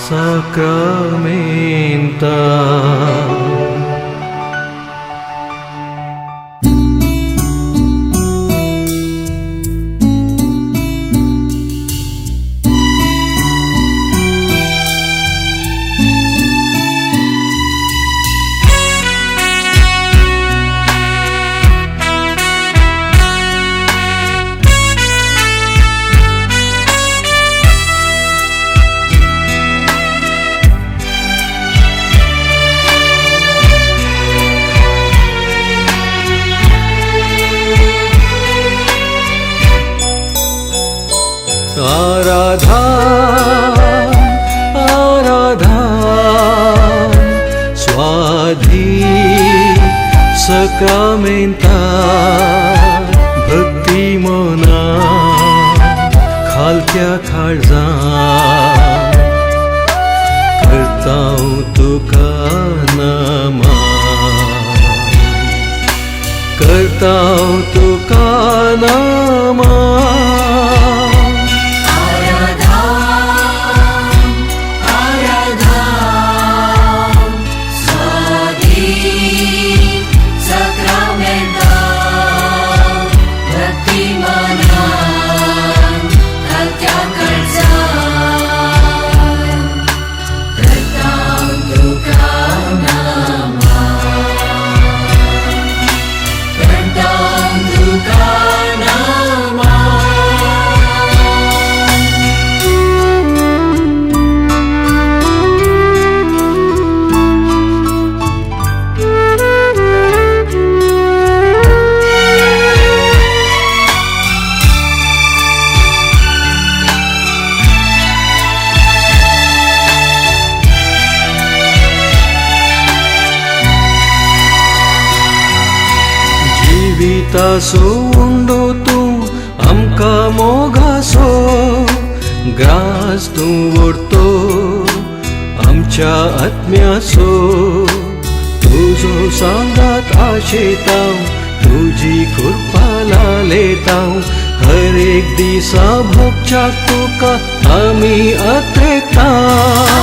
Sacramenta. आराधन आराधन स्वाधीन सक्रमेंटा भक्ती मना खालत्या काळजान करतां तुका नमन करतां तुका नमन जिवितासो उंडो तूं आमकां मोगासो ग्रास तूं व्हरतो आमच्या आत्म्याचो तुजो सांगात आशेतां तुजी कृपा लालेतां हर एक दिसा भोगच्याक तुका आमी अत्रेकतां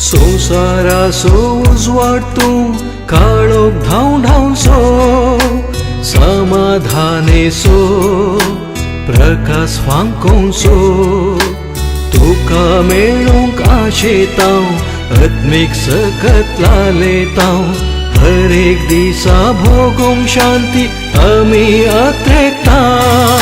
संसाराचो उजवाड तूं काळोख धांव धांवसो समाधानेचो प्रकाश फांकोसो तुका मेळूंक आशेतां आत्मीक सकत लालेतां हर एक दिसा भोगूंक शांती आमी अत्रेकतां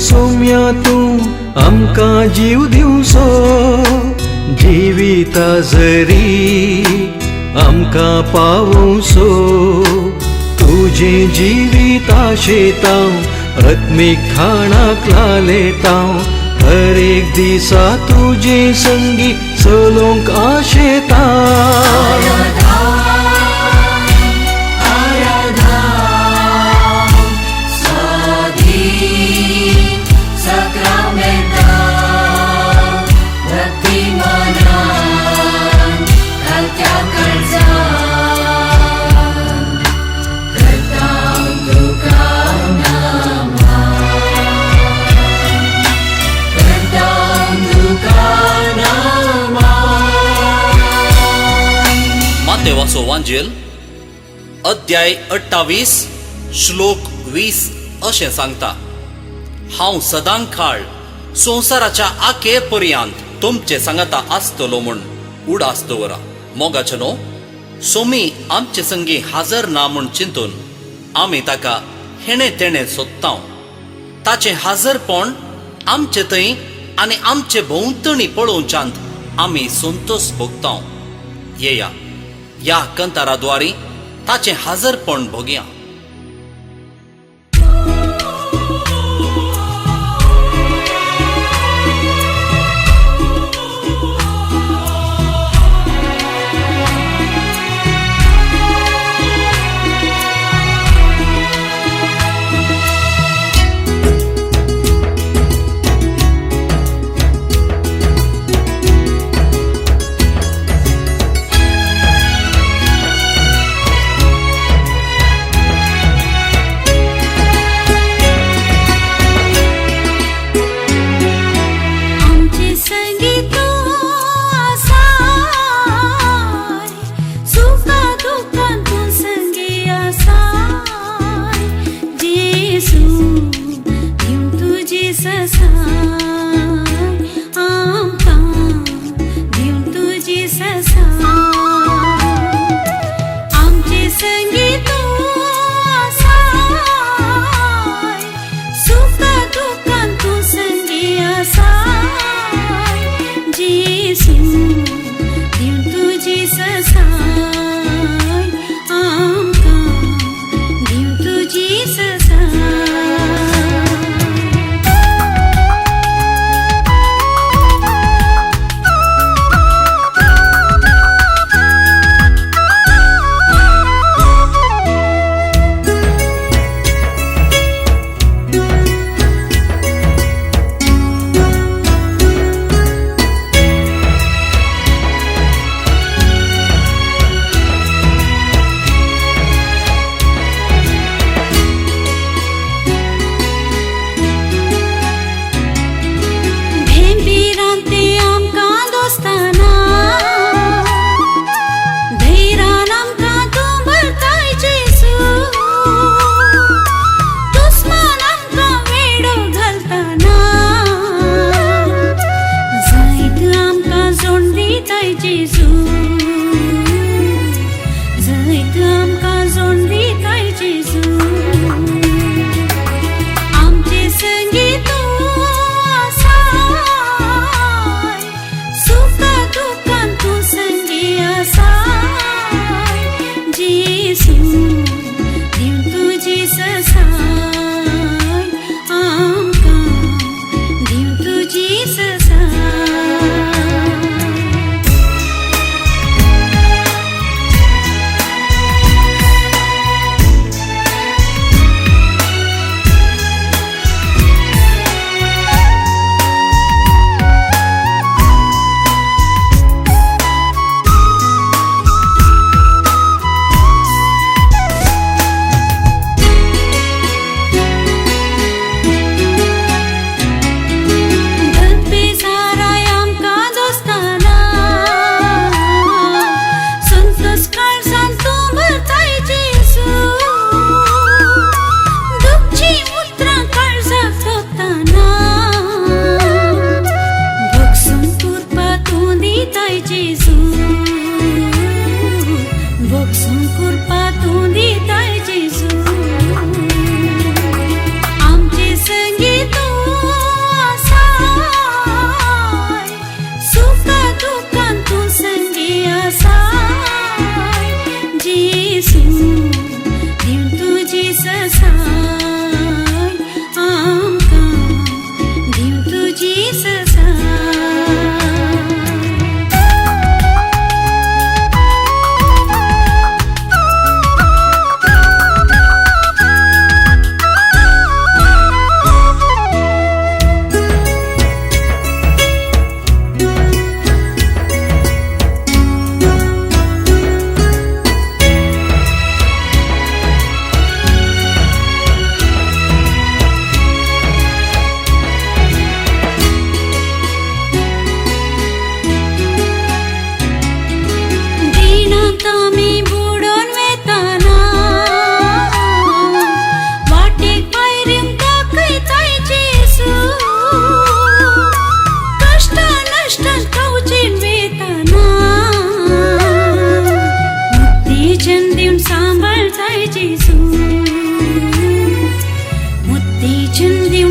सोम्या तूं आमकां जीव दिवचो जिविता जरी आमकां पावोवचो तुजें जिवीत आशेतां आत्मीक खाणाक लालेताव हर एक दिसा तुजे संगी चलोंक आशेता देवाचो वांजेल अध्याय 28 श्लोक 20 अशें सांगता, हांव सदांकाळ संवसाराच्या आखे पर्यंत तुमचे सांगता आसतलो म्हूण उडास दवरा. मोगाचे न्हू, सोमी आमचे संगी हाजर ना म्हूण चिंतून आमी ताका हेणे तेणे सोदता. ताचें हाजरपण आमचे थंय आनी आमचे भोंवतणी पळोवच्यांत आमी संतोश भोगता. येया या कंताराद्वारे ताचें हाजरपण भोगया.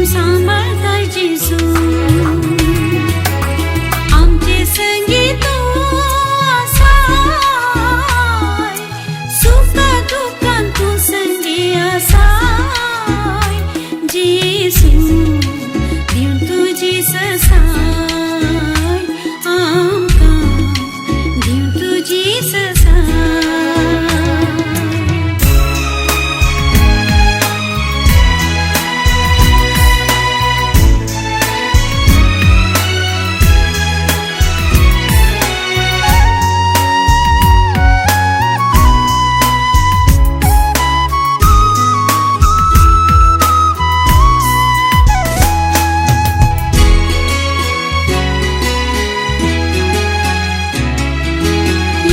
नेम सांभाळताय जेजू आमचे संगीत असाय सुखा दुःखांत तू संगी असाय जेजू देव तुझी ससाय आमकां देव तुझी ससाय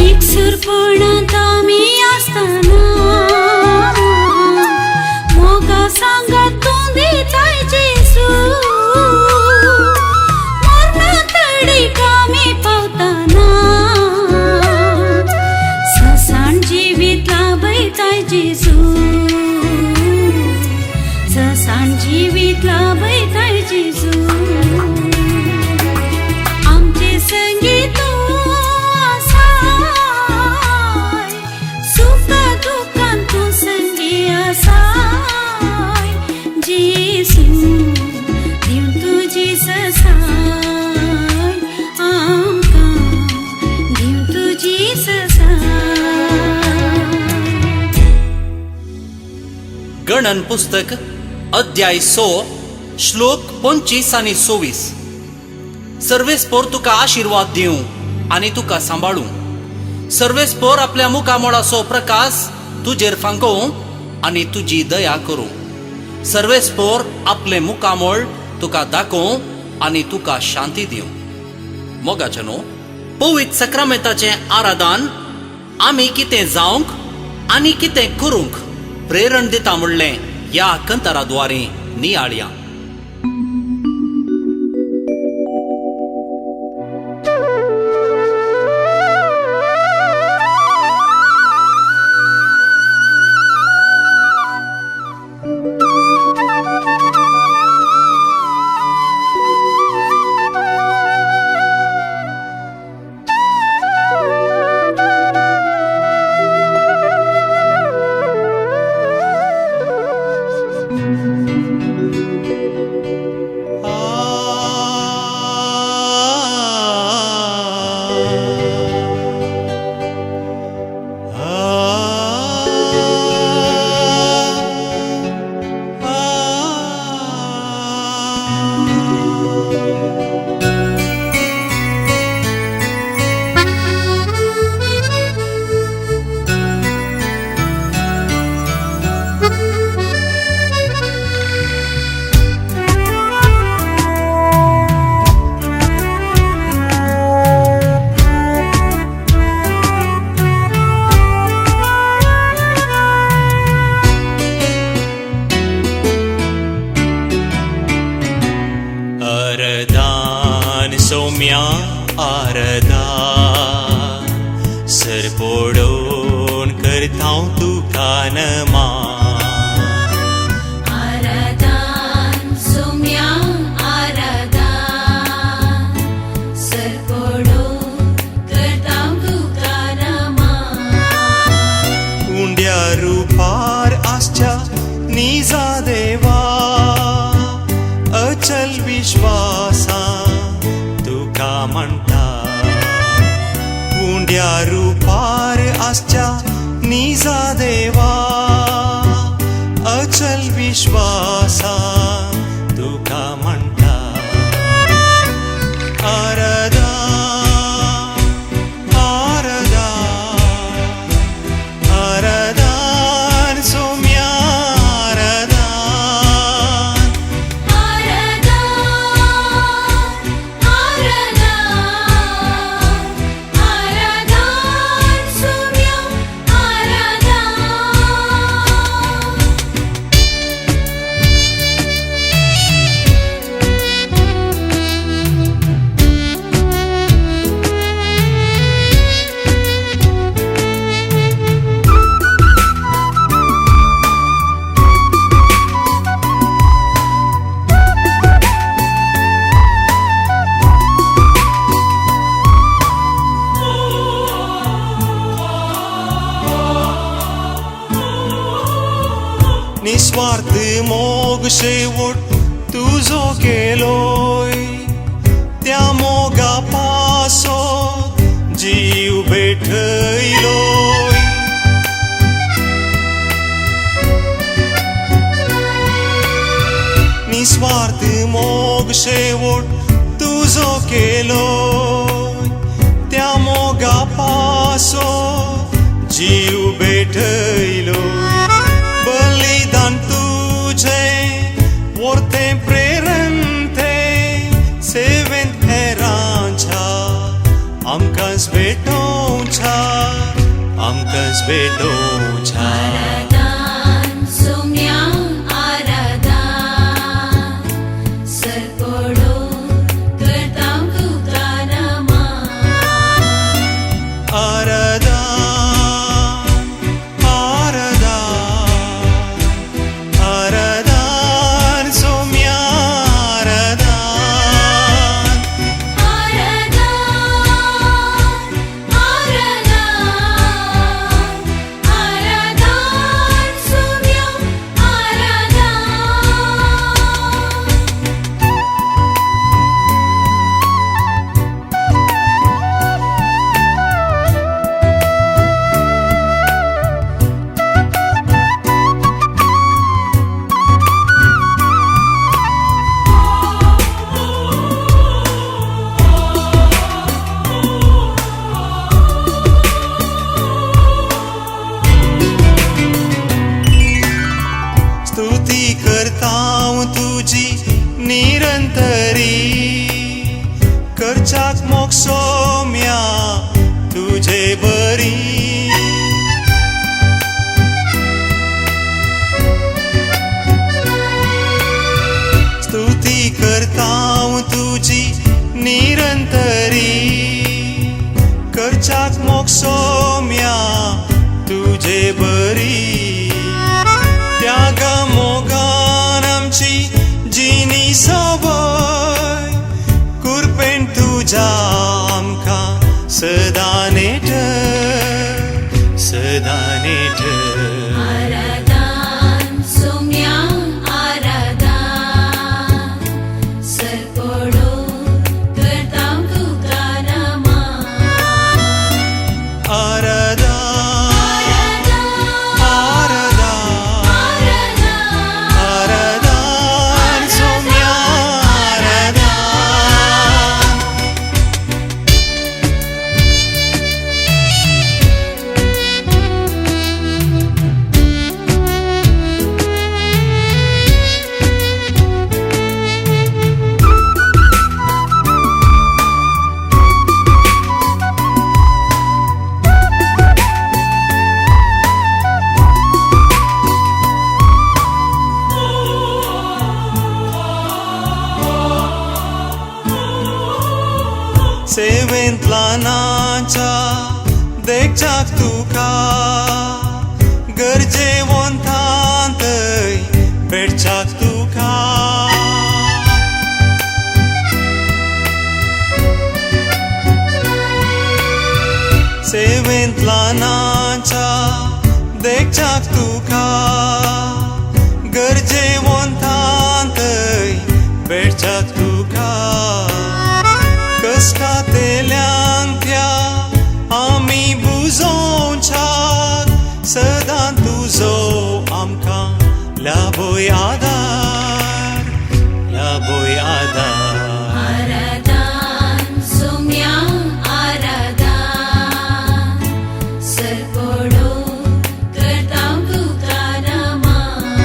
एकसुरपणांत आमी आसतना मोगा सांगात तूं दिताय जेजू मरणातडीक आमी पावतना ससाण जिवीत लाभयताय जेजू ससाण जिवीत लाभयताय जेजू आमचे संगीत सुखा दुःखांत तू संगी असाय जेजू देव तुझी ससाय आमकां देव तुझी ससाय गणन पुस्तक अध्याय 6 श्लोक 25 आणि 26. सर्वेस्पोर तुका आशीर्वाद दिवं आणि तुका सांभाळूं. सर्वेस्पोर आपल्या मुखामोळाचो प्रकाश तुजेर फांकोवं आणि तुजी दया करूं. सर्वेस्पोर आपले मुखामोळ तुका दाखोवं आणि तुका शांती दिवं. मोगाचनो पवित्र सक्रामेंताचें आराधन आमी कितें जावंक आनी कितें करूंक प्रेरण दिता म्हणलें ह्या कंतराद्वारे नियाळया. सौम्या आरदा सरपोडोन करता तुका नमान. आराधन सौम्या आराधन सरपोडो करता तुका नमान. उंड्या रुपार आसच्या निजा देवा अचल विश्वासा तुका म्हणटा. उंड्या रुपार आसच्या निजा देवा अचल विश्वासा तुका म्हणटा. आराधा आराधा आराधन सौम्या आराधन. आराधन सौम्या आराधन. मोग शेवट तुझो केलोय त्या मोगा पासो जीव बेठयलोय निस्वार्थ मोग शेवट तुझो केलोय त्या मोगा पासो जीव बेठयलोय बलिदान तुझे वर्ते प्रेरण ते सेवेंत हेरांच्या आमकांच बेटोवच्या आमकांच बेटोवच्या आराधन सोम्या आराधन सर्पोडो करतां तुका नमन आराधन आराधन आराधन सोम्या आराधन आराधन आराधन आराधन सोम्या आराधन स्तुती करतां तुझी निरंतरी करच्याक मोग सोम्या तुझे बरी स्तुती करतां तुझी निरंतरी करच्याक मोग सोम्या तुझे बरी त्यागा मोगान आमची जिनी सवय कुरपेन तुझा आमकां सदां नेट आराधन सोम्या आराधन सर्पोडो करतां तुका नमन आराधन आराधन आराधन सोम्या आराधन सेवेंत ल्हानाच्या देखच्याक तुका गरजेवंतांतय भेटच्याक तुका सेवेंत ल्हानाच्या देखच्याक तुका गरजेवंतांतय भेटच्याक तुका कस्कातेल्यांक त्या आमी बुजोवच्याक सदां तुजो आमकां लाबोय आदार आराधन सोम्या आराधन सर्पोडो करतां तुका नमन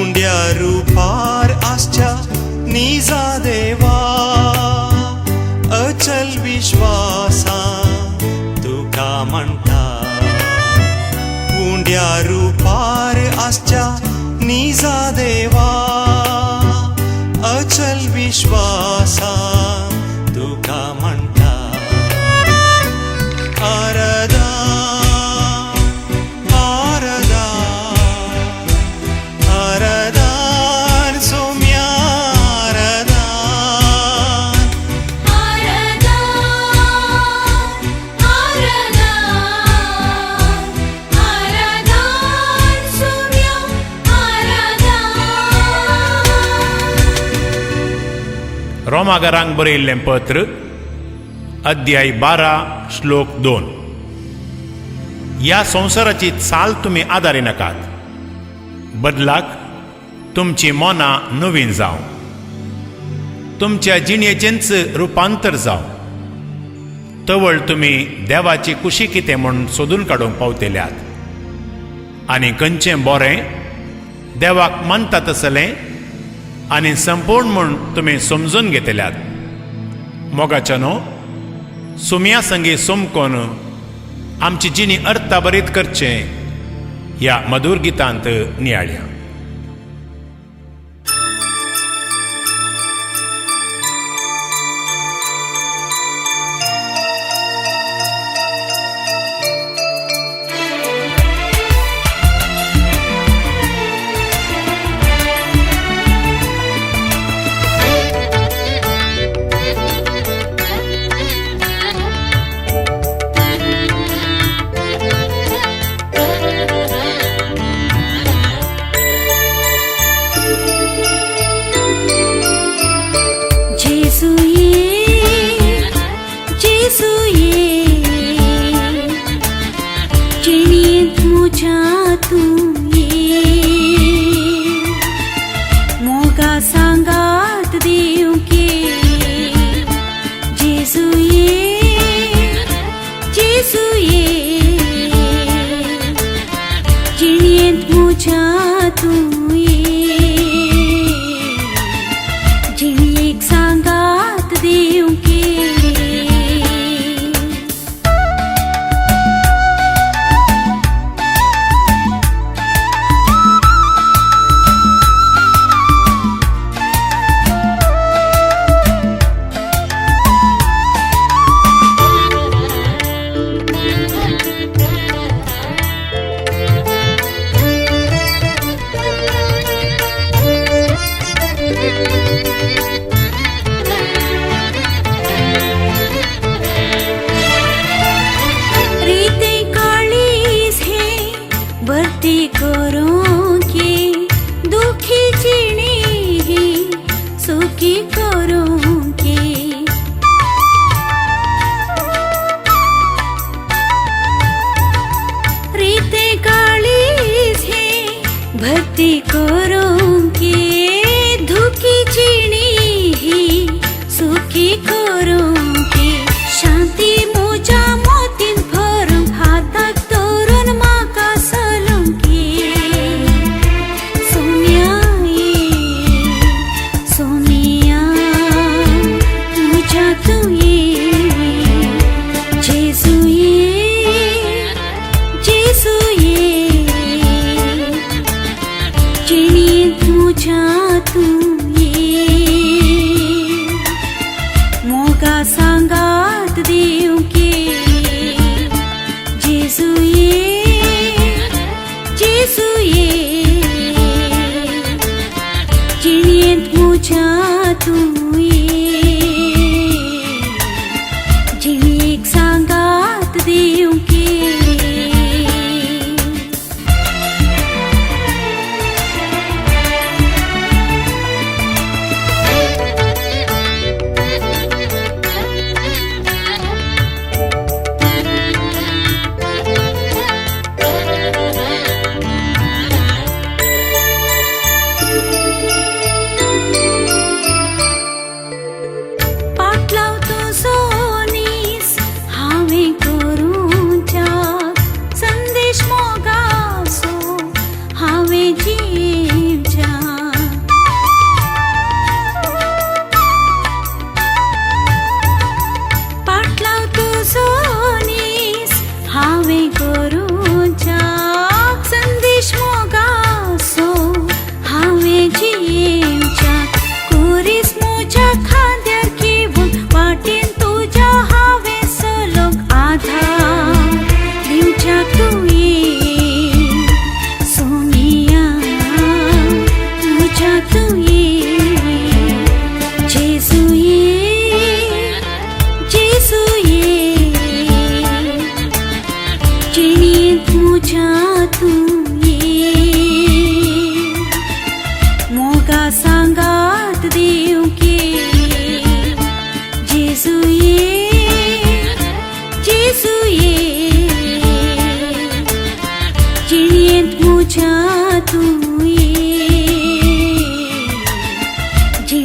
उंड्या रुपार आसच्या निजा देवा अचल विश्वासान तुका म्हणटा उंड्या रुपार आसच्या निजा देवा अचल विश्वासान तुका म्हणटा आराधन आराधन सोम्या आराधन सोम्या आराधन रोमागरांक बरयिल्लें पत्र अध्याय 12 श्लोक 2. ह्या संवसाराची चाल तुमी आदारी नाकात, बदलाक तुमची मोना नवीन जावं, तुमच्या जिणेचेंच रुपांतर जावं, तवळ तुमी देवाची कुशी कितें म्हूण सोदून काडूंक पावतेल्यात, आनी खंयचें बरें देवाक मानता तसलें आनी संपूर्ण म्हूण तुमी समजून घेतल्यात. मोगाच्यानो, सुमया संगी सोमकोन आमची जिणी अर्थाभरीत करचें ह्या मधुर गितांत नियाळ्या.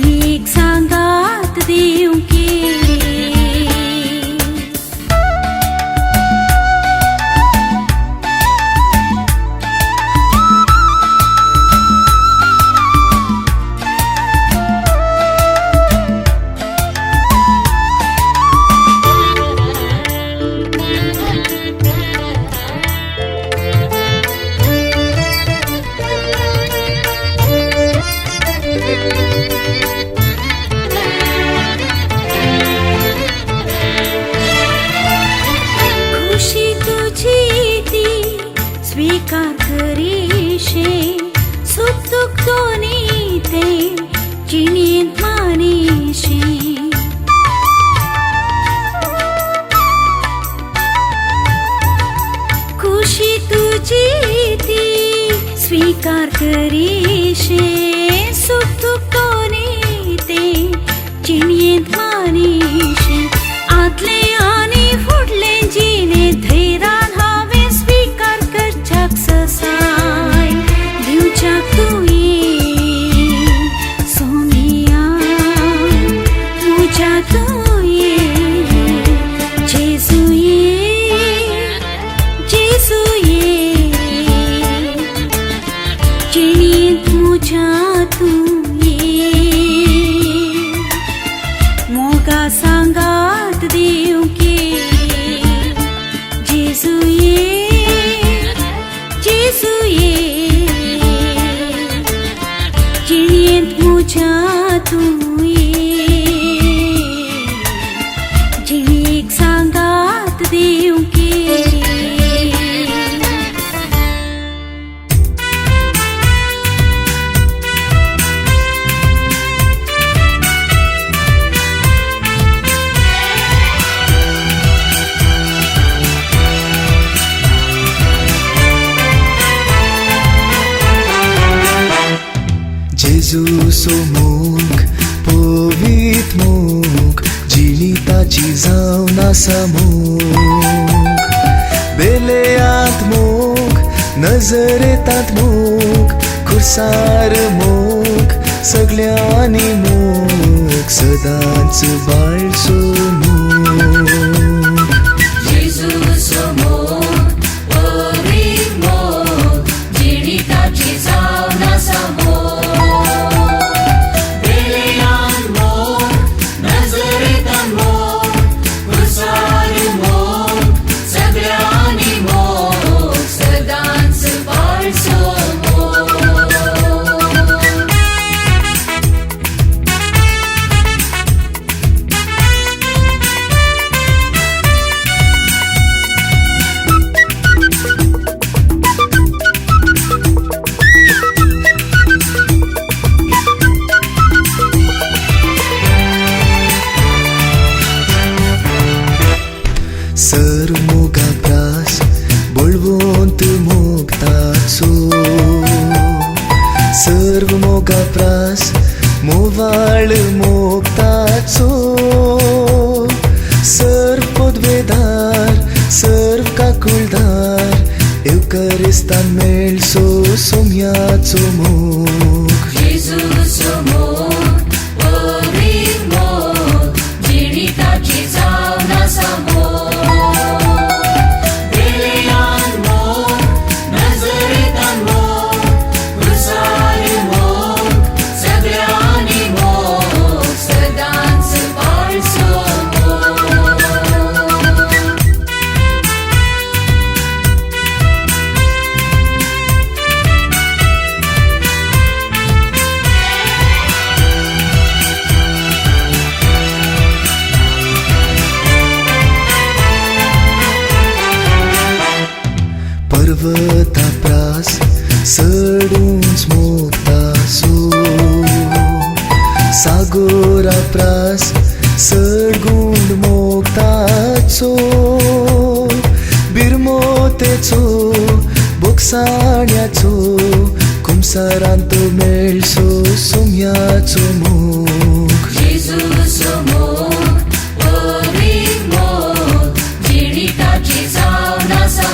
जिणी एक सांगात दिवंके खुशी तुझी ती स्वीकार करीशे सुख दुःख दोन्ही ते जिणेंत मानीशे खुशी तुझी ती स्वीकार करीशे सुख दुःख दोन्ही ते जिणेंत मानीशे आदले आनी फुडले जिणे धैर्यान हांवें स्वीकार करच्याक ससाय दिवच्याक तुये सोमिया मुज्या तुये जेजुये जेजुये जिणेंत मुज्या तुये मोगा सांगात दिवंके जेजुये जेजुये जिणेंत मुज्या तुये जिणी एक सांगात दिवंके जेजू सोमूक पवित मूक जिणिताची जावन आसा मूक बेलेयांत मूक नजरेंतात मूक खुर्सार मूक सगळ्यांनी मूक सदांच बाळसो मूक जेजू समोर पवित मोग जिणिताची जावन आसा सर मोगा प्रास बळवंत मोगताचो सर्व मोगा प्रास मोवाळ मोगताचो सर्व पदवेदार सर्व काकुळदार एवकारिस्तान मेळसो सोम्याचो मोग जेजू समोर पवित मोग जिणिताची जावन आसा पर्वता प्रास सडून मोगतासो सागोरा प्रास सडगुंड मोगताचो बिरमोतेचो बोक्साण्याचो कुमसारांतो मेळसो सोम्याचो मोग जेजू समोर पवित मोग जिणिताची जावन आसा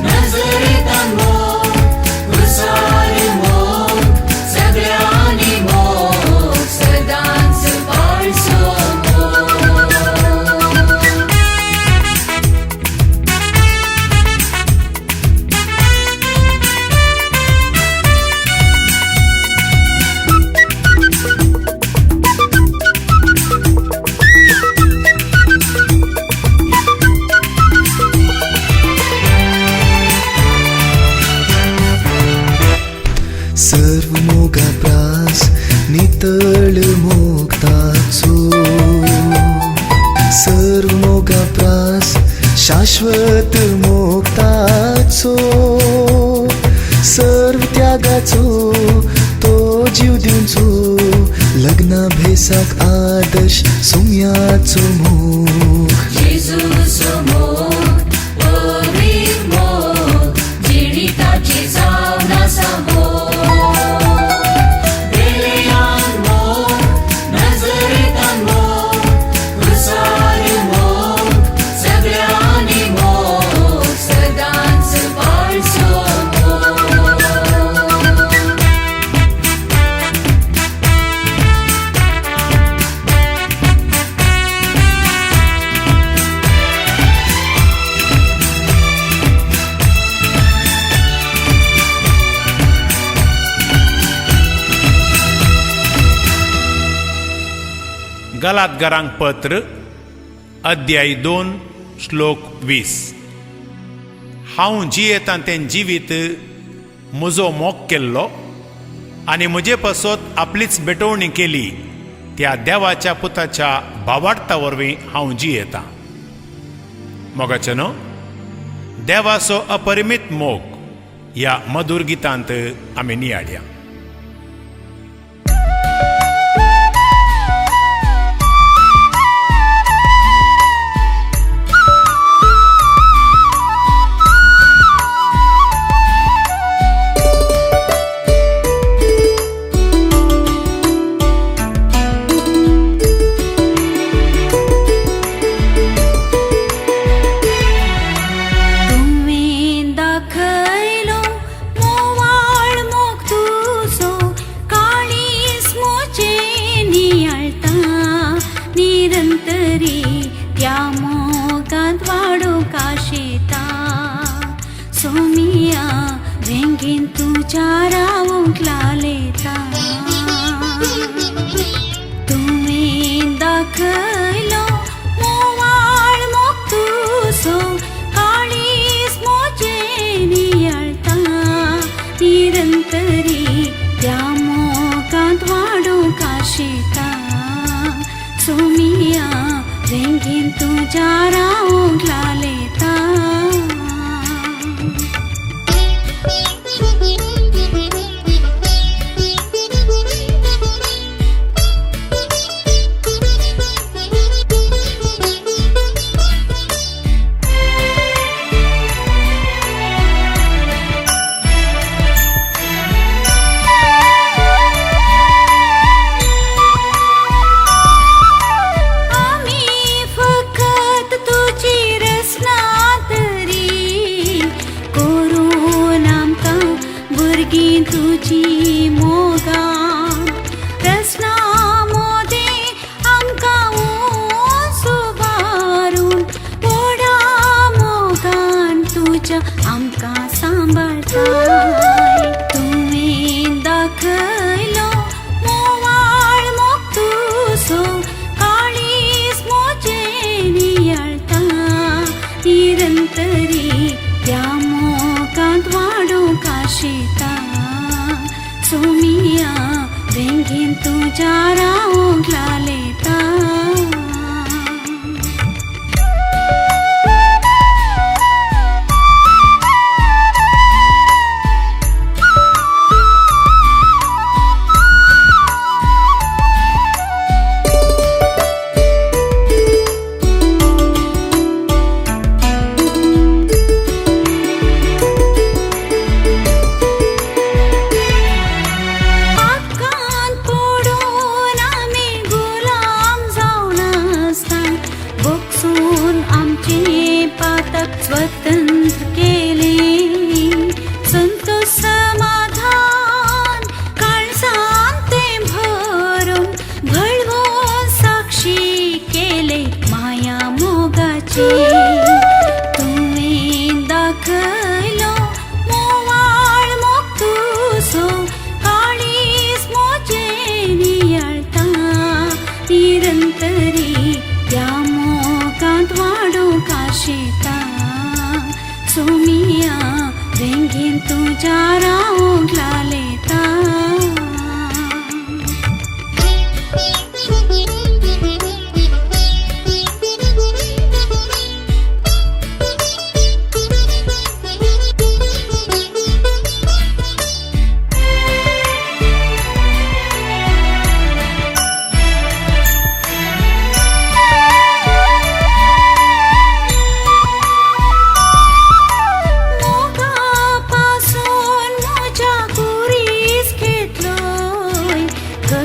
Nozareth and more, सर्व मोगा प्रास नितळ मोगताचो सर्व मोगा प्रास शाश्वत मोगताचो सर्व त्यागाचो तो जीव दिवचो लग्ना भेसाक आदर्श सोम्याचो मोग जेजूस मोग वरील मोग जिणिताची जावना मोग बेलेयान मोग नजरेतान मोग हुसार मोग सगळ्यांनी मोग सदांच पाळचो मोग गलातकारांक पत्र अध्याय 2 श्लोक 20. हांव जियेतां तें जिवीत म्हजो मोग केल्लो आनी म्हजे पासत आपलीच बेटोवणी केली त्या देवाच्या पुताच्या भावार्था वरवीं हांव जियेतां. मोगाचे न्हू देवाचो अपरिमीत मोग ह्या मधुर गितांत आमी नियाडया. सोमिया वेंगेन तुझ्या रावूंक लालेता तुवें दाखयलो मोवाळ मोग तुजो काळीज मोजें नियाळटा निरंतरी त्या मोगांत वाडूंक आशेता सोमिया वेंगेन तुझ्या रावूंक लालेता तुझी मोगान रसना मोदे आमकां सुबारून व्हडा मोगान तुझ्या आमकां सांबाळताय तुवें दाखयलो मोवाळ मोग तुजो काळीज मोजें नियाळटा निरंतरी त्या मोगांत वाडूंक आशेता सोमिया वेंगेन तुझ्या रावूंक लालेता स्वतंत्र केले संतोष समाधान काळजांत ते भरून भळवो साक्षी केले माया मोगाची तुवें दाखयलो मोवाळ मोग तुजो काळीज मोजें नियाळटा निरंतरी त्या मोगांत वाडूंक आशेता सोमिया वेंगेन तुझ्या रावूंक लालेता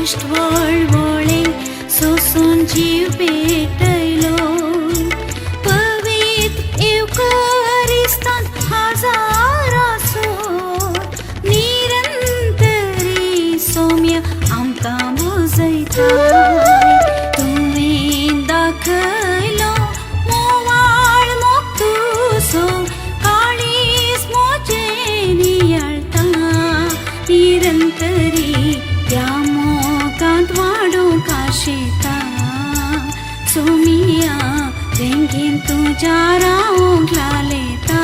कष्ट वळवळे सोसून जीव पेटयलो पवित्र एवकारिस्तान हजार आसो निरंतरी सौम्य आमकां बुजयताय तुवें दाखयलो मोवाळ मोगतुसो काळीज मोचे नियाळटा निरंतरी त्या मोगांत वाडूंक आशेता सोमिया तेंगेन तुज्या रावंक लालेता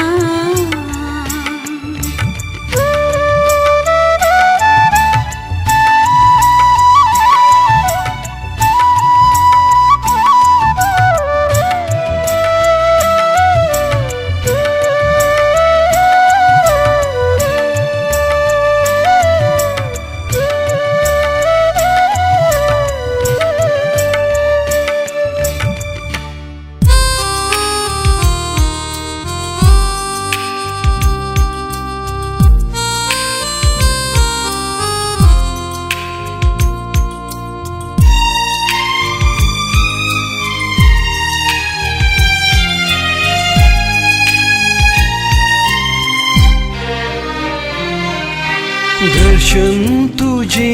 दर्शन तुझे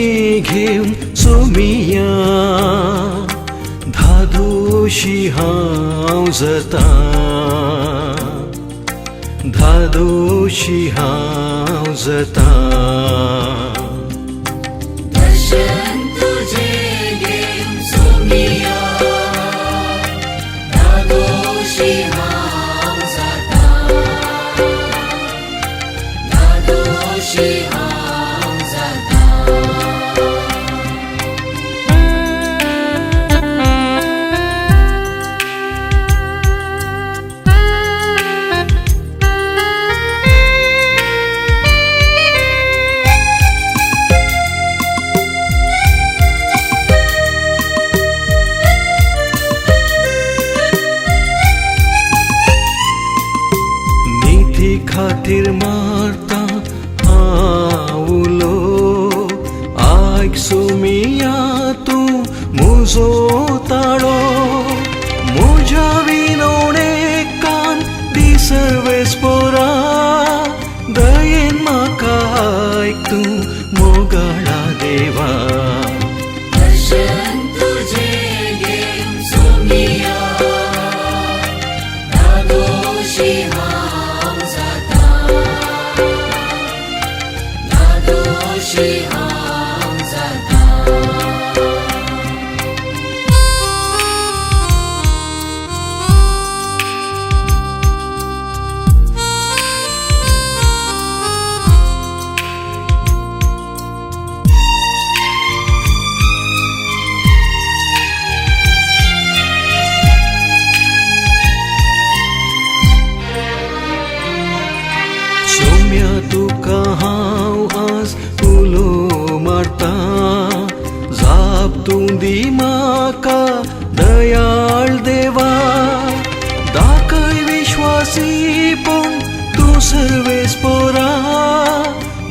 घेऊन सोमिया धादोशी हांव जाता धादोशी हांव जाता दर्शन तुझे घेऊन सोमिया दादोशी हांव जाता दादोशी हांव जाता नीती खातीर मारता हावलो आयक सोमिया तूं म्हजो ताळो म्हज्या विनवणेकान दी सर्वेस्पोरा दयेन म्हाका आयक तूं मोगाळा देवा दर्शन तुझे घेऊन सोमिया दादोशी हांव जाता दादोशी हांव जाता सोम्या तुका हांव आज उलो मारता जाप तूं दी म्हाका दयाळ देवा दाखय विश्वासीपण तूं सर्वेस्पोरा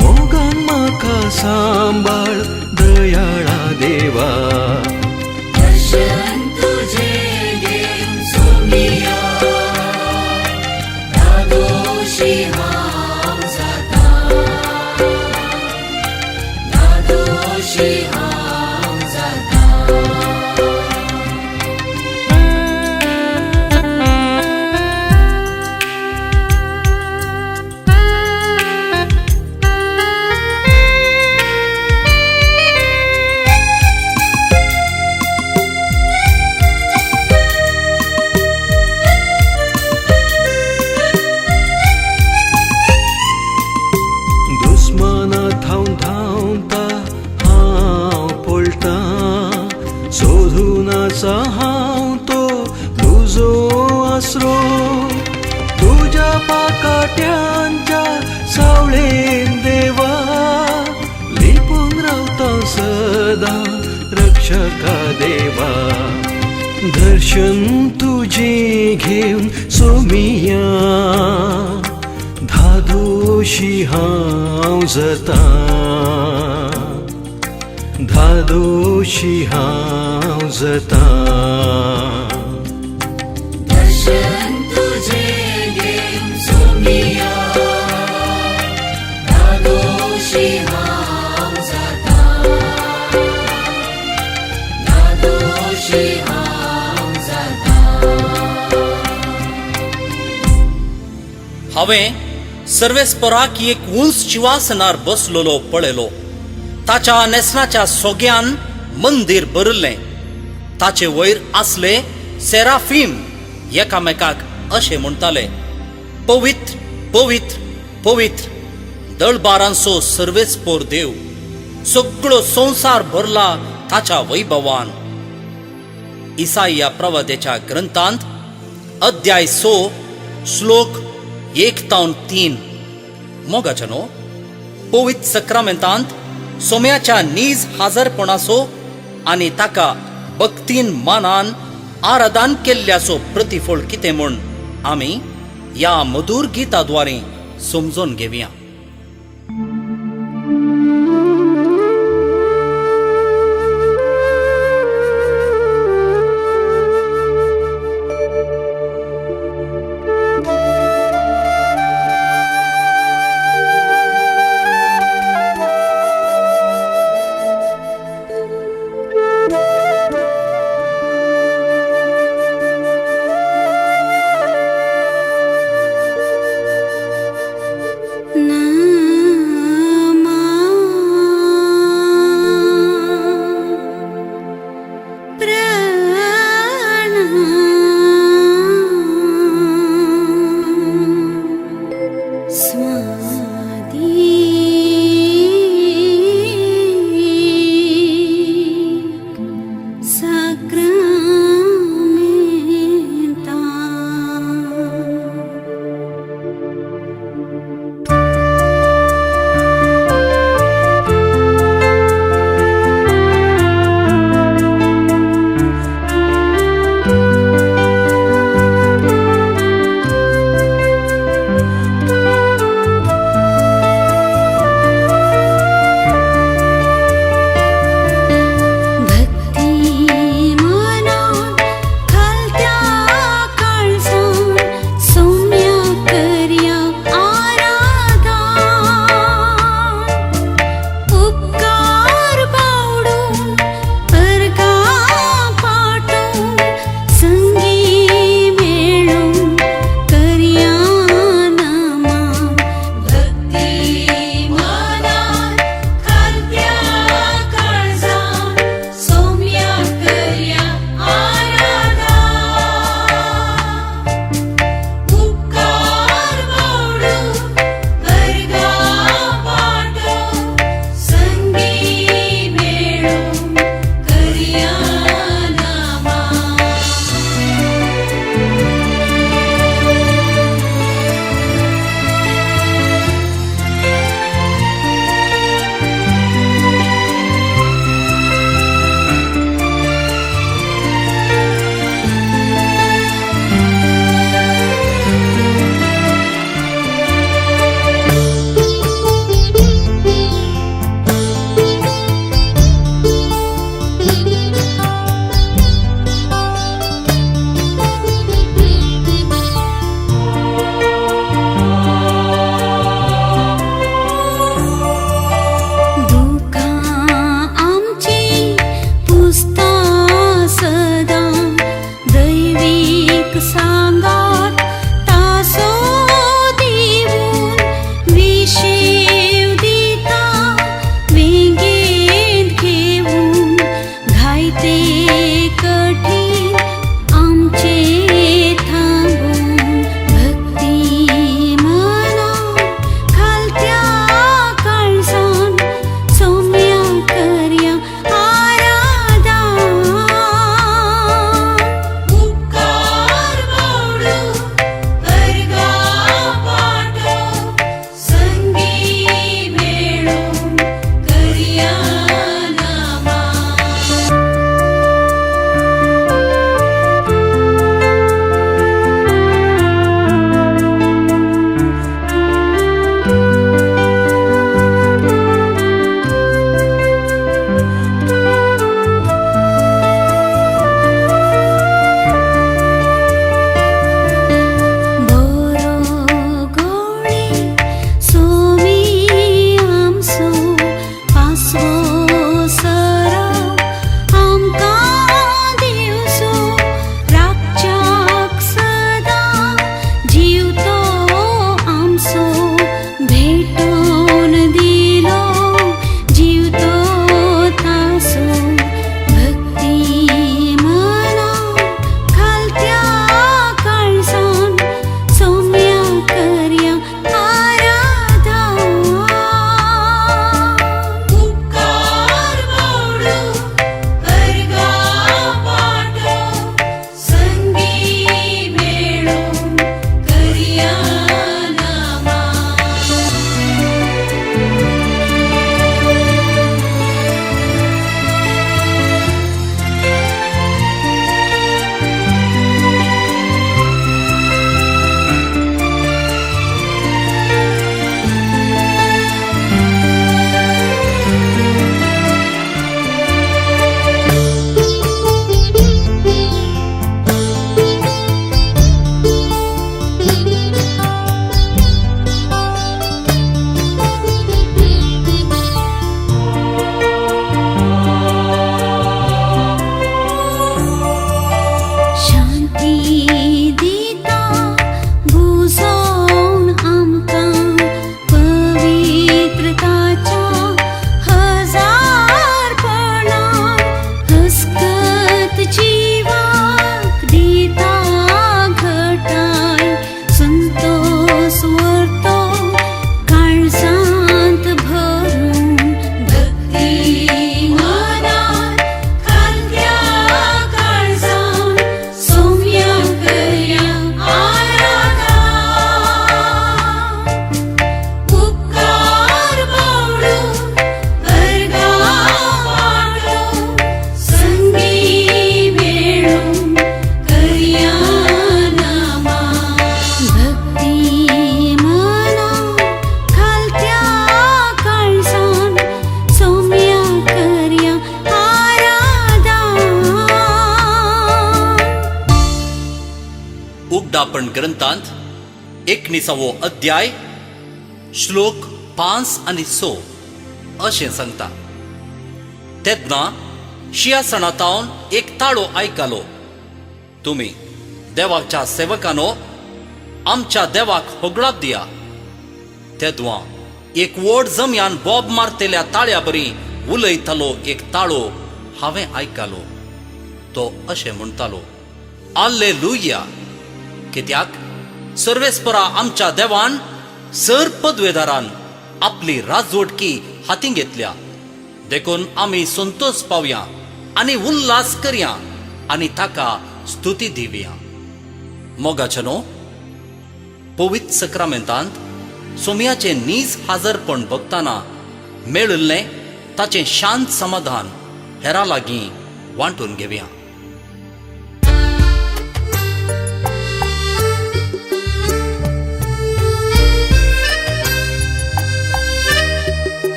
मोगान म्हाका सांबाळ दयाळा देवा दर्शन तुझे घेऊन सोमिया दादोशी हांव जाता दादोशी हांव जाता दुस्माना धांवन धांवता हांव पळटा सोदून आसा हांव तो तुजो आसरो तुज्या पाकाट्यांच्या सावळेन देवा लिपून रावता सदां रक्षका देवा दर्शन तुझे घेऊन सोमिया धादोशी हांव जाता धादोशी हांव जाता दर्शन तुझे घेऊन सोमिया दादोशी हांव जाता दादोशी हांव जाता हांवें सर्वेस्पराक एक उंच चिवासनार बसलोलो पळयलो. ताच्या नेसनाच्या सोग्यान मंदीर भरल्लें. ताचे वयर आसले सेराफीम एकामेकाक अशें म्हणटाले, पवित्र पवित्र पवित्र दळबारांचो सर्वेस्पोर देव, सगळो संवसार भरला ताच्या वैभवान. इसाइया प्रवादेच्या ग्रंथांत अध्याय 6 श्लोक 1-3. मोगाचनो पवित्र सक्रामेंतांत सोम्याच्या नीज हाजरपणाचो आनी ताका भक्तीन मानान आराधन केल्ल्याचो प्रतिफळ कितें म्हूण आमी ह्या मधुर गिताद्वारे समजून घेवया. विज्ञापन ग्रंथांत 19वो अध्याय श्लोक 5 आनी 6 अशें सांगता. तेदना शियासणातावन एक ताळो आयकलो. तुमी देवाच्या सेवकानो आमच्या देवाक होगळाप दिया. तेदवा एक व्हड जम्यान बोब मारतेल्या ताळ्या बरी उलयतालो एक ताळो हांवें आयकलो. तो अशें म्हणटालो, हाल्लेलुया, कित्याक सर्वेस्परा आमच्या देवान सर पदवेदारान आपली राजवटकी हातीं घेतल्या. देखून आमी संतोष पावया आनी उल्हास करया आनी ताका स्तुती दिवया. मोगाचनो, पवित्र सक्रामेंतांत सोमयाचे नीज हाजरपण भक्तांना मेळिल्लें ताचें शांत समाधान हेरां लागीं वांटून घेवया.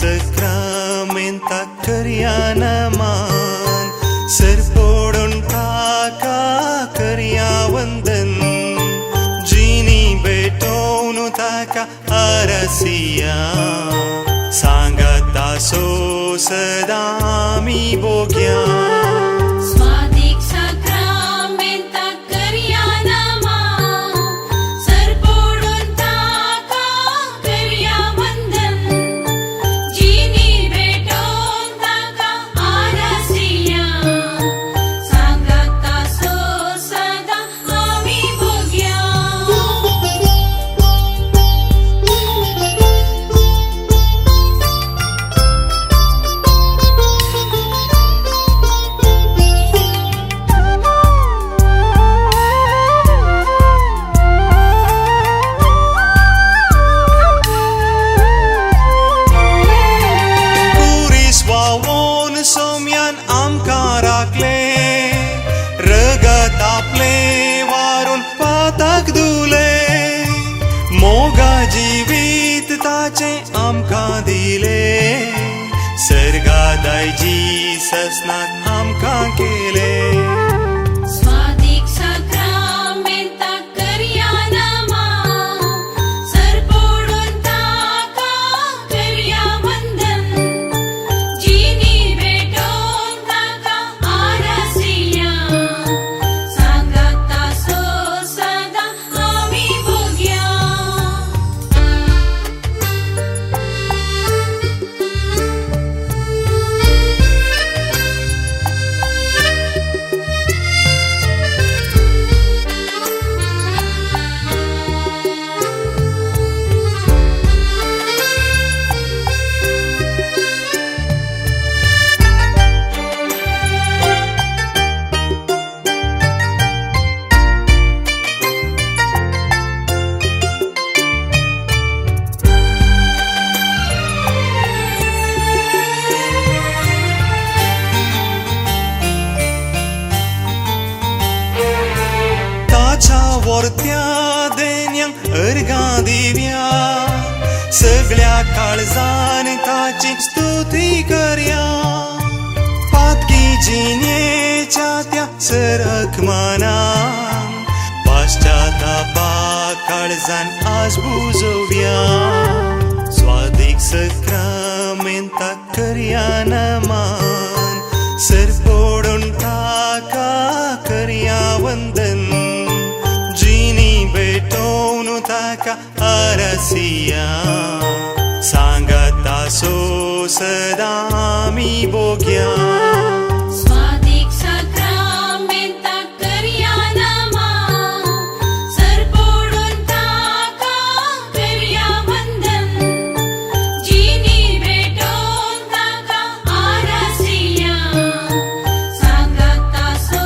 सक्रामेंता करया नमान सरपोडून ताका करया वंदन जिनी भेटोवन ताका आरसिया सांगता सो सदा आमी भोग्या. स्वादिक सक्रामेंता करया नमान सरपोडून ताका करया वंदन जिनी भेटोवन ताका आरसिया सांगता सो सदा आमी भोग्या. वावोन सोम्यान आमकां राखले रगत आपले वारून पाताक धुले मोगा जिवीत ताचे आमकां दिले सर्गादाय जिससनात आमकां केले. स्वादिक सक्रामेंता करया नमान सरपोडून ताका करया वंदन जिनी भेटोवन ताका आरसिया सांगता सो सदा आमी भोग्या. ताच्या वर्त्या देन्यांक अर्गां दिव्या सगळ्या काळजान ताची स्तुती करया. पातकी जिणेच्या त्या सरकमानान पाश्चातापा काळजान आज बुजोव्या. स्वादिक सक्रामेंता करया नमान सरपोडून ताका करया वंदन जिनी भेटोवन ताका आरसिया सांगता सो सदा आमी भोग्या. स्वादिक सक्रामेंता करया नमान सरपोडून ताका करया वंदन जिनी भेटोवन ताका आरसिया सांगता so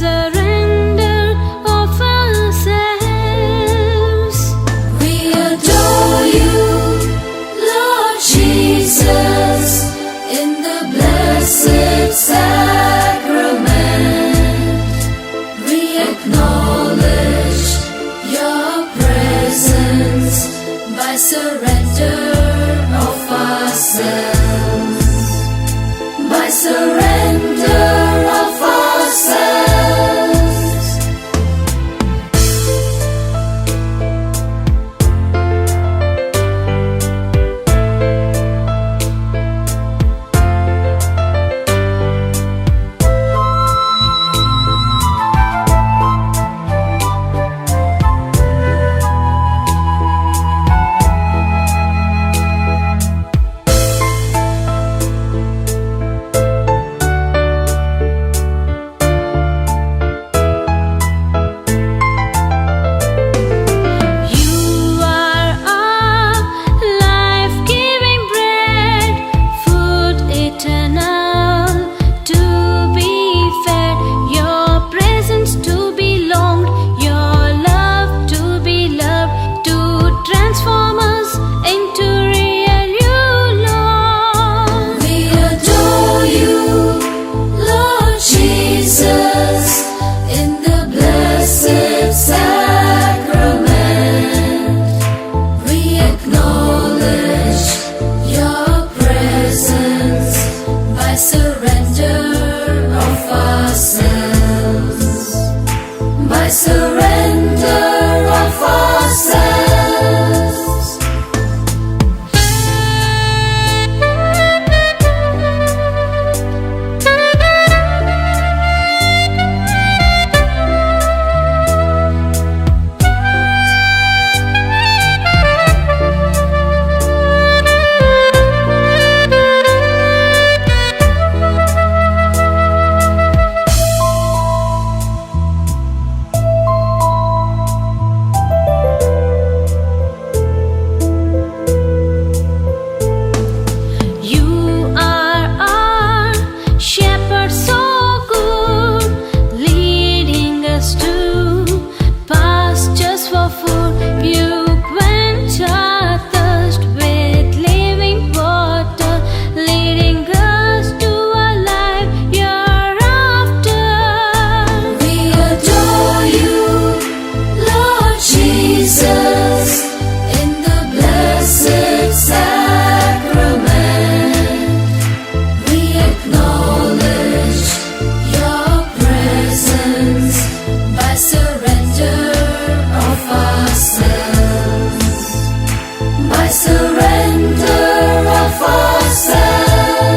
surrender of ourselves. We adore you, Lord Jesus, in the blessed sacrament. We acknowledge your presence by surrender of ourselves. By surrender of ourselves. You are our life-giving bread, food eternal to be fed, your presence to be longed, your love to be loved, to transform us into real you, Lord. We adore you, Lord Jesus, in the blessed sacrament. We acknowledge your presence by surrender of ourselves. By surrender of ourselves. You are our shepherd so good, leading us to pastures for food. You quench our thirst with living water, leading us to a life hereafter. We adore you, Lord Jesus, in the blessed sacrament. We acknowledge your presence by surrender of ourselves. By surrender of ourselves.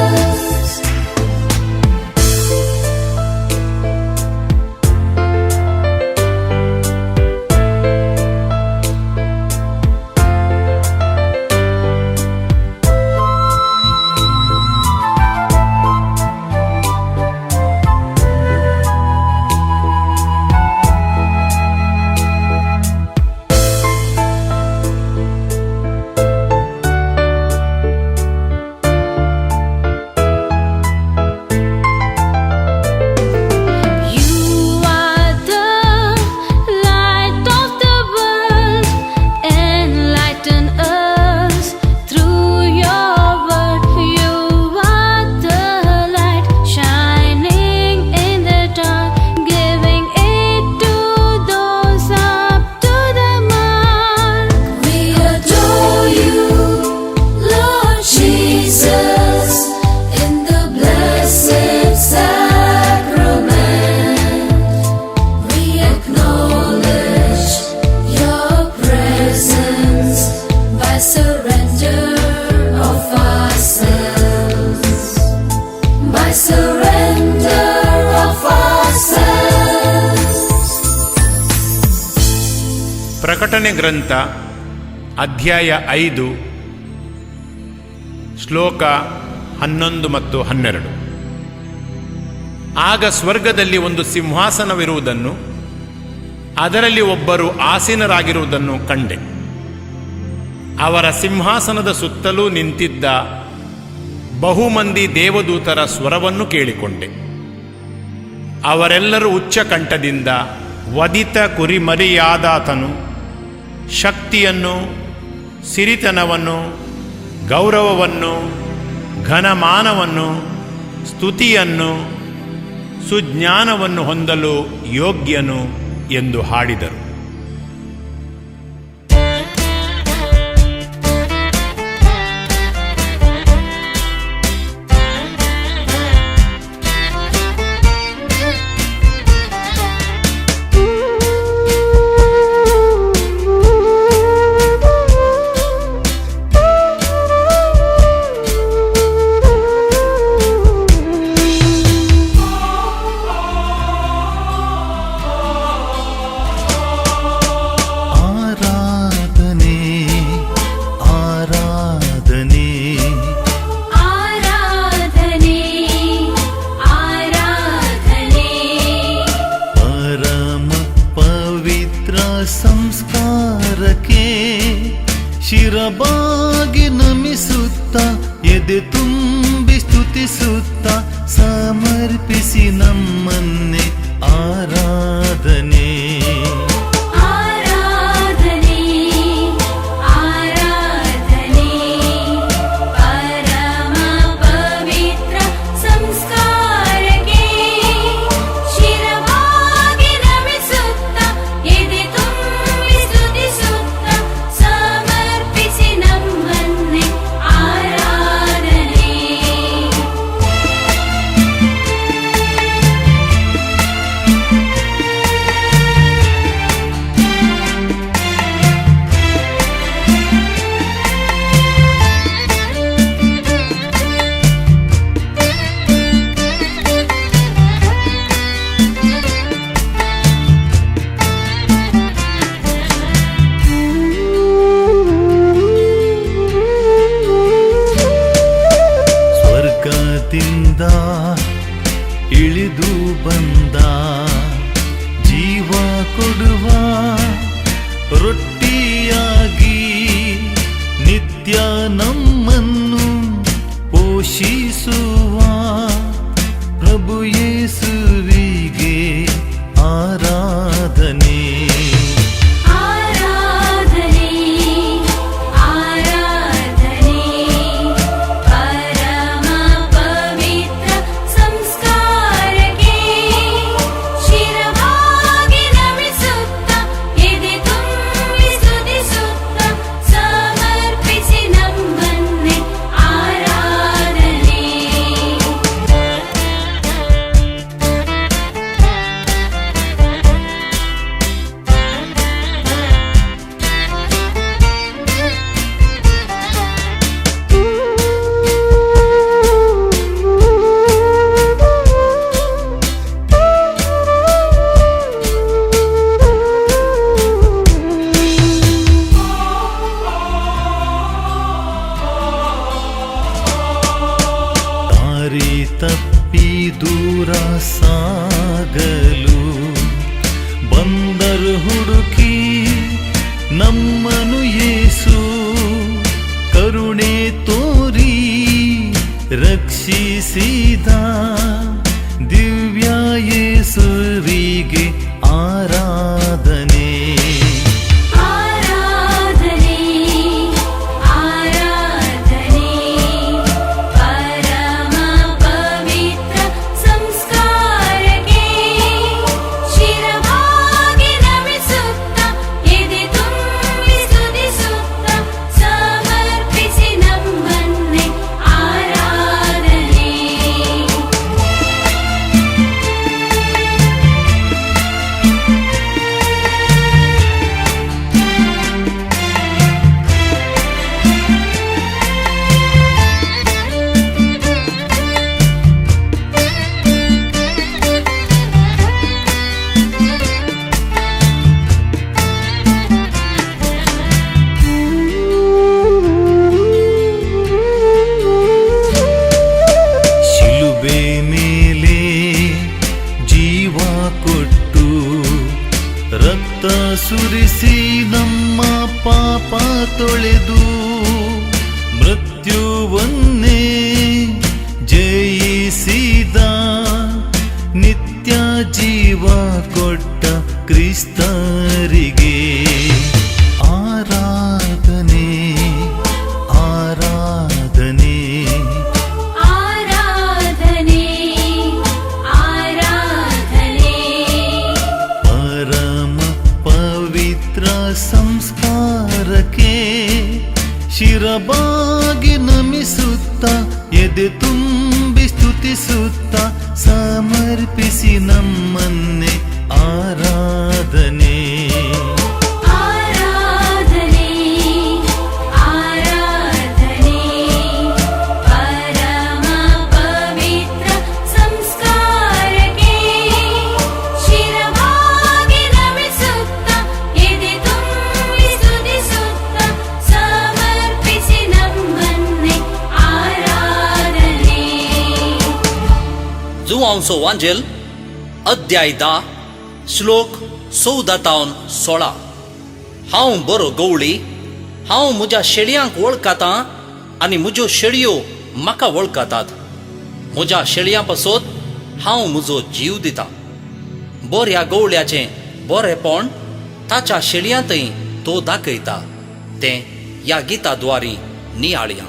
You are the light of the world, enlighten us through your word. You are the light shining in the dark, giving it to those up to the mark. We adore you, Lord Jesus, in the blessed sacrament. We acknowledge your presence by surrender of ourselves. By surrender of ourselves. ಪ್ರಕಟಣೆ ಗ್ರಂಥ ಅಧ್ಯಾಯ 5 ಶ್ಲೋಕ 11 ಮತ್ತು 12. ಆಗ ಸ್ವರ್ಗದಲ್ಲಿ ಒಂದು ಸಿಂಹಾಸನವಿರುವುದನ್ನು, ಅದರಲ್ಲಿ ಒಬ್ಬರು ಆಸೀನರಾಗಿರುವುದನ್ನು ಕಂಡೆ. ಅವರ ಸಿಂಹಾಸನದ ಸುತ್ತಲೂ ನಿಂತಿದ್ದ ಬಹುಮಂದಿ ದೇವದೂತರ ಸ್ವರವನ್ನು ಕೇಳಿಕೊಂಡೆ. ಅವರೆಲ್ಲರೂ ಉಚ್ಚಕಂಠದಿಂದ ವಧಿತ ಕುರಿಮರಿಯಾದಾತನು ಶಕ್ತಿಯನ್ನು, ಸಿರಿತನವನ್ನು, ಗೌರವವನ್ನು, ಘನಮಾನವನ್ನು, ಸ್ತುತಿಯನ್ನು, ಸುಜ್ಞಾನವನ್ನು ಹೊಂದಲು ಯೋಗ್ಯನು ಎಂದು ಹಾಡಿದರು. ಸಂಸ್ಕಾರಕ್ಕೆ ಶಿರಬಾಗಿ ನಮಿಸುತ್ತ ಎದೆ ತುಂಬಿ ಸ್ತುತಿಸುತ್ತ ಸಮರ್ಪಿಸಿ ನಮ್ಮನ್ನೇ ಆರಾಧನೆ. ಆರಾಧನೆ ಆರಾಧನೆ ಪರಮ ಪವಿತ್ರ ಸಂಸ್ಕಾರಕ್ಕೆ ಶಿರವಾಗಿ ನಮಿಸುತ್ತ ಎದೆ ತುಂಬಿ ಸ್ತುತಿಸುತ್ತ ಸಮರ್ಪಿಸಿ ನಮ್ಮನ್ನೇ ಆರಾಧನೆ. ಸ್ವರ್ಗದಿಂದ ಇಳಿದು ಬಂದ ಜೀವ ಕೊಡುವ ರೊಟ್ಟಿಯಾಗಿ ನಿತ್ಯ ನಮ್ಮನ್ನು ಪೋಷಿಸುವ ಪ್ರಭು ಯೇಸುವಿಗೆ ಆರಾಧನೆ. ಆರಾಧನೆ ಆರಾಧನೆ ಪರಮ ಪವಿತ್ರ ಸಂಸ್ಕಾರಕ್ಕೆ ಶಿರವಾಗಿ ನಮಿಸುತ್ತ ಎದೆ ತುಂಬಿ ಸ್ತುತಿಸುತ್ತ ಸಮರ್ಪಿಸಿ ನಮ್ಮನ್ನೇ ಆರಾಧನೆ. ದಾರಿ ತಪ್ಪಿ ದೂರ ಸಾಗಲು ಬಂದರು ಹುಡುಕಿ ನಮ್ಮನು ಯೇಸು ಕರುಣೆ ತೋರಿ ರಕ್ಷಿಸಿದ ದಿವ್ಯ ಯೇಸುವಿಗೆ ಆರಾಧನೆ. ಆರಾಧನೆ ಆರಾಧನೆ ಪರಮ ಪವಿತ್ರ ಸಂಸ್ಕಾರಕ್ಕೆ ಶಿರವಾಗಿ ನಮಿಸುತ್ತ ಎದೆ ತುಂಬಿ ಸ್ತುತಿಸುತ್ತ ಸಮರ್ಪಿಸಿ ನಮ್ಮನ್ನೇ ಆರಾಧನೆ. ಶಿಲುಬೆ ಮೇಲೆ ಜೀವ ಕೊಟ್ಟು ರಕ್ತ ಸುರಿಸಿ ನಮ್ಮ ಪಾಪ ತೊಳೆದು ಮೃತ್ಯುವನ್ನೇ ಜಯಿಸಿದ ನಿತ್ಯ ಜೀವ ಕೊಟ್ಟ ಕ್ರಿಸ್ತರಿಗೆ ಆರಾಧನೆ ಆರಾಧನೆ ಆರಾಧನೆ ಆರಾಧನೆ ಪರಮ ಪವಿತ್ರ ಸಂಸ್ಕಾರಕ್ಕೆ ಶಿರಬಾಗಿ ನಮಿಸುತ್ತ ಎದೆ ತುಂಬಿ ಸ್ತುತಿಸುತ್ತ ಸಮರ್ಪಿಸಿ ನಮ್ಮನ್ನೇ ಆರಾಧನೆ ಆರಾಧನೆ ಆರಾಧನೆ ಪರಮ ಪವಿತ್ರ ಸಂಸ್ಕಾರಕ್ಕೆ ಶಿರವಾಗಿ ನಮಿಸುತ್ತ ಎದೆ ತುಂಬಿ ಸ್ತುತಿಸುತ್ತ ಸಮರ್ಪಿಸಿ ನಮ್ಮನ್ನೇ ಆರಾಧನೆ जुआंचो वांजेल अध्याय 10 श्लोक 14-16. हांव बरो गवळी, हांव म्हज्या शेळयांक वळखता आनी म्हज्यो शेळयो म्हाका वळखतात. म्हज्या शेळयां पासत हांव म्हजो जीव दितां. बऱ्या गवळ्याचें बरेपण ताच्या शेळयांतय तो दाखयता. तें ह्या गिताद्वारी नियाळया.